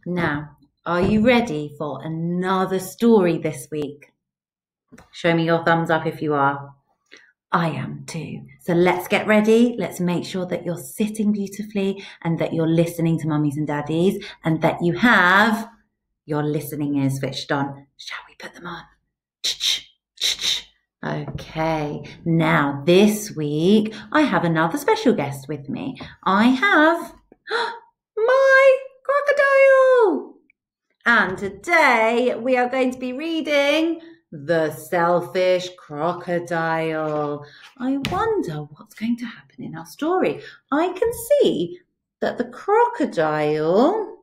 Now, are you ready for another story this week? Show me your thumbs up if you are. I am too. So let's get ready. Let's make sure that you're sitting beautifully and that you're listening to mummies and daddies and that you have your listening ears switched on. Shall we put them on? Okay, now this week I have another special guest with me. I have my crocodile. And today we are going to be reading The Selfish Crocodile. I wonder what's going to happen in our story. I can see that the crocodile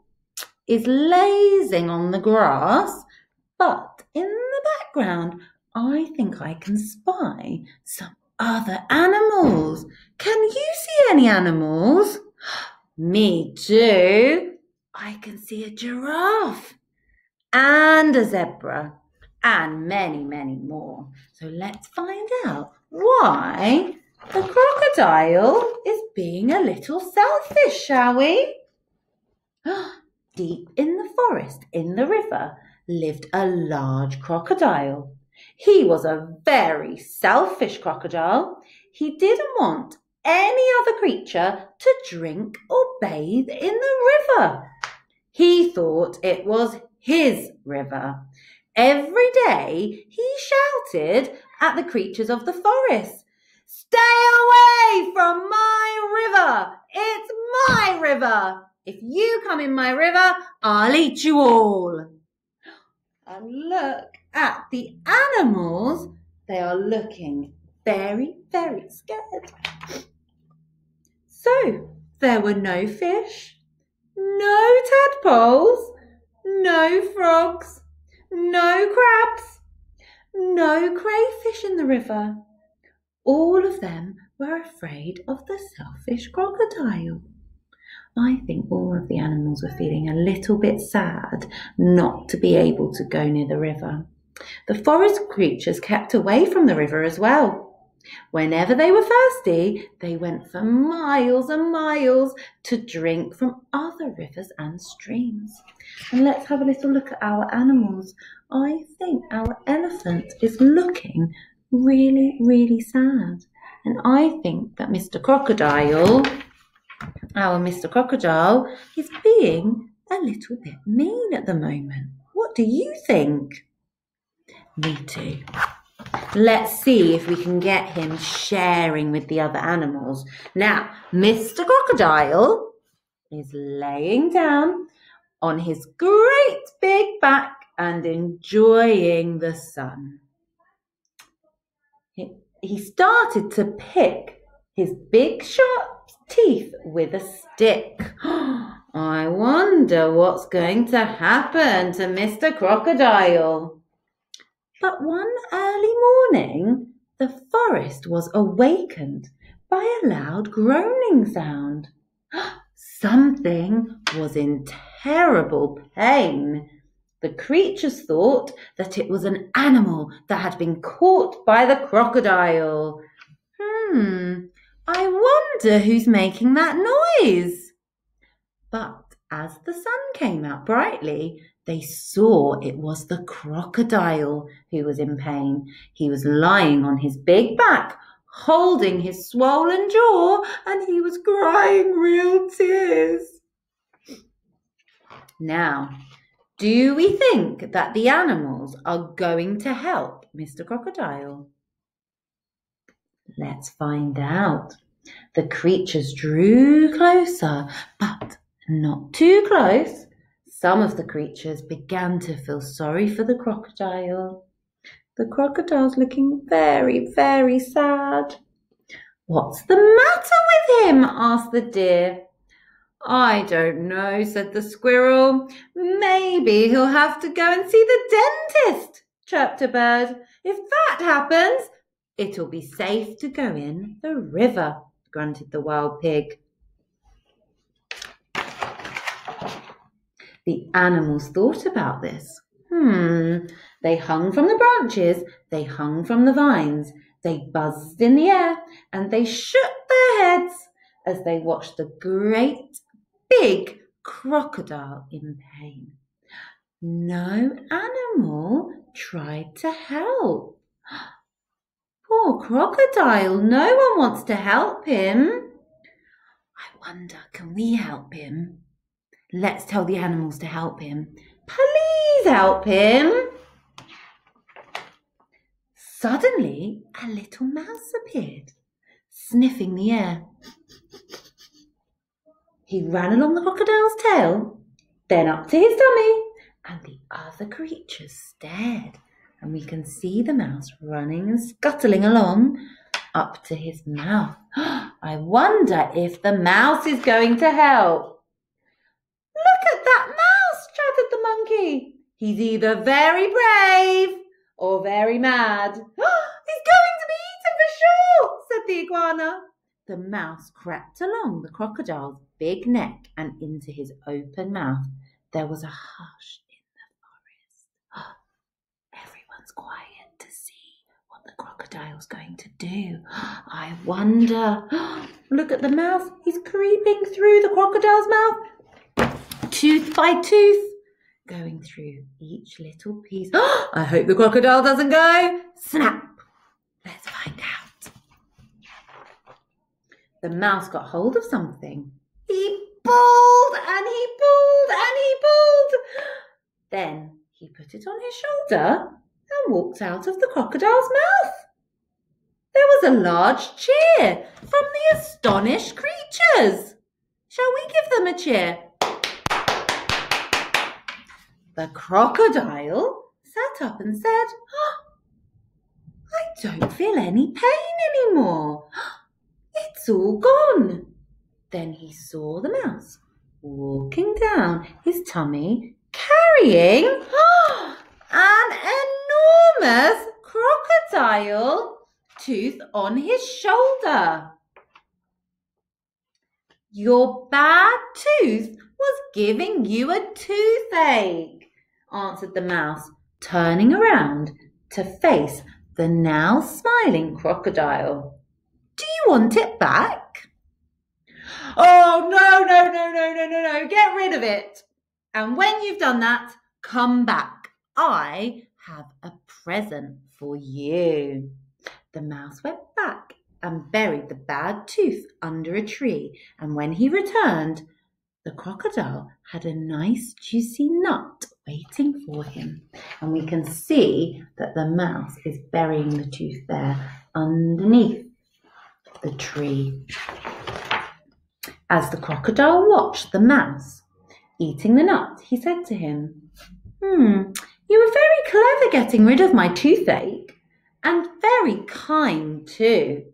is lazing on the grass, but in the background, I think I can spy some other animals. Can you see any animals? Me too. I can see a giraffe and a zebra and many, many more. So let's find out why the crocodile is being a little selfish, shall we? Deep in the forest, in the river, lived a large crocodile. He was a very selfish crocodile. He didn't want any other creature to drink or bathe in the river. He thought it was his river. Every day he shouted at the creatures of the forest, "Stay away from my river! It's my river! If you come in my river, I'll eat you all." And look at the animals. They are looking very, very scared. So there were no fish, no tadpoles, no frogs, no crabs, no crayfish in the river. All of them were afraid of the selfish crocodile. I think all of the animals were feeling a little bit sad not to be able to go near the river. The forest creatures kept away from the river as well. Whenever they were thirsty, they went for miles and miles to drink from other rivers and streams. And let's have a little look at our animals. I think our elephant is looking really, really sad. And I think that our Mr. Crocodile is being a little bit mean at the moment. What do you think? Me too. Let's see if we can get him sharing with the other animals. Now, Mr. Crocodile is laying down on his great big back and enjoying the sun. He started to pick his big sharp teeth with a stick. I wonder what's going to happen to Mr. Crocodile. But one early morning, the forest was awakened by a loud groaning sound. Something was in terrible pain. The creatures thought that it was an animal that had been caught by the crocodile. I wonder who's making that noise. But as the sun came out brightly, they saw it was the crocodile who was in pain. He was lying on his big back, holding his swollen jaw, and he was crying real tears. Now, do we think that the animals are going to help Mr. Crocodile? Let's find out. The creatures drew closer, but not too close. Some of the creatures began to feel sorry for the crocodile. The crocodile's looking very, very sad. "What's the matter with him?" asked the deer. "I don't know," said the squirrel. "Maybe he'll have to go and see the dentist," chirped a bird. "If that happens, it'll be safe to go in the river," grunted the wild pig. The animals thought about this. They hung from the branches, they hung from the vines, they buzzed in the air, and they shook their heads as they watched the great big Crocodile in pain. No animal tried to help. Poor Crocodile, no one wants to help him. I wonder, can we help him? Let's tell the animals to help him. Please help him. Suddenly, a little mouse appeared, sniffing the air. He ran along the crocodile's tail, then up to his tummy, and the other creatures stared, and we can see the mouse running and scuttling along up to his mouth. I wonder if the mouse is going to help. Look at that mouse, chattered the monkey. He's either very brave or very mad. He's going to be eaten for sure, said the iguana. The mouse crept along the crocodile's big neck and into his open mouth. There was a hush in the forest. Everyone's quiet to see what the crocodile's going to do. I wonder. Look at the mouse. He's creeping through the crocodile's mouth, tooth by tooth, going through each little piece. I hope the crocodile doesn't go. Snap. Let's find out. The mouse got hold of something. He pulled and he pulled and he pulled. Then he put it on his shoulder and walked out of the crocodile's mouth. There was a large cheer from the astonished creatures. Shall we give them a cheer? The crocodile sat up and said, I don't feel any pain anymore. It's all gone. Then he saw the mouse walking down his tummy, carrying an enormous crocodile tooth on his shoulder. Your bad tooth was giving you a toothache, answered the mouse, turning around to face the now smiling crocodile. Do you want it back? Oh, no, get rid of it. And when you've done that, come back. I have a present for you. The mouse went back and buried the bad tooth under a tree, and when he returned, the crocodile had a nice juicy nut waiting for him. And we can see that the mouse is burying the tooth there underneath the tree. As the crocodile watched the mouse eating the nut, he said to him, You were very clever getting rid of my toothache, and very kind too.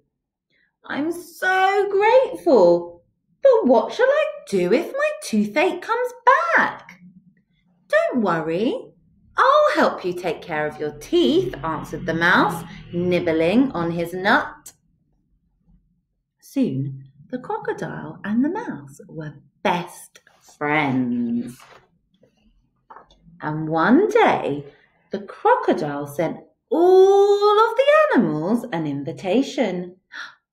I'm so grateful, but what shall I do if my toothache comes back? Don't worry, I'll help you take care of your teeth, answered the mouse, nibbling on his nut. Soon, the crocodile and the mouse were best friends. And one day, the crocodile sent all of the animals an invitation.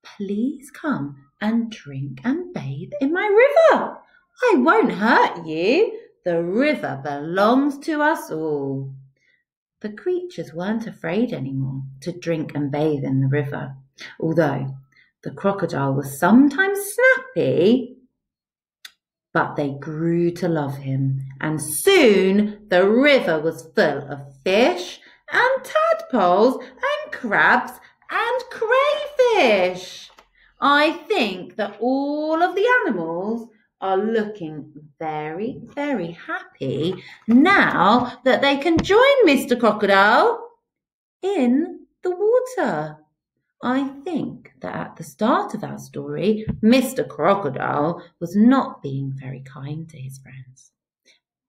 Please come and drink and bathe in my river. I won't hurt you. The river belongs to us all. The creatures weren't afraid anymore to drink and bathe in the river, although the crocodile was sometimes snappy, but they grew to love him, and soon the river was full of fish and tadpoles and crabs and crayfish. I think that all of the animals are looking very, very happy now that they can join Mr. Crocodile in the water. I think that at the start of our story, Mr. Crocodile was not being very kind to his friends.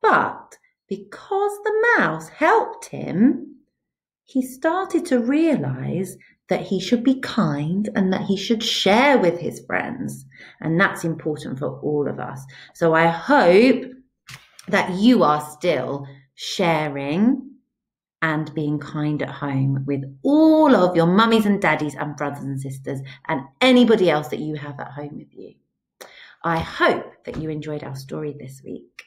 But because the mouse helped him, he started to realize that he should be kind and that he should share with his friends. And that's important for all of us. So I hope that you are still sharing and being kind at home with all of your mummies and daddies and brothers and sisters and anybody else that you have at home with you. I hope that you enjoyed our story this week.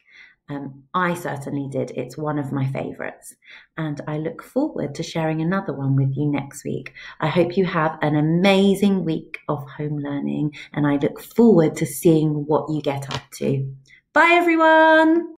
I certainly did. It's one of my favourites, and I look forward to sharing another one with you next week. I hope you have an amazing week of home learning, and I look forward to seeing what you get up to. Bye, everyone.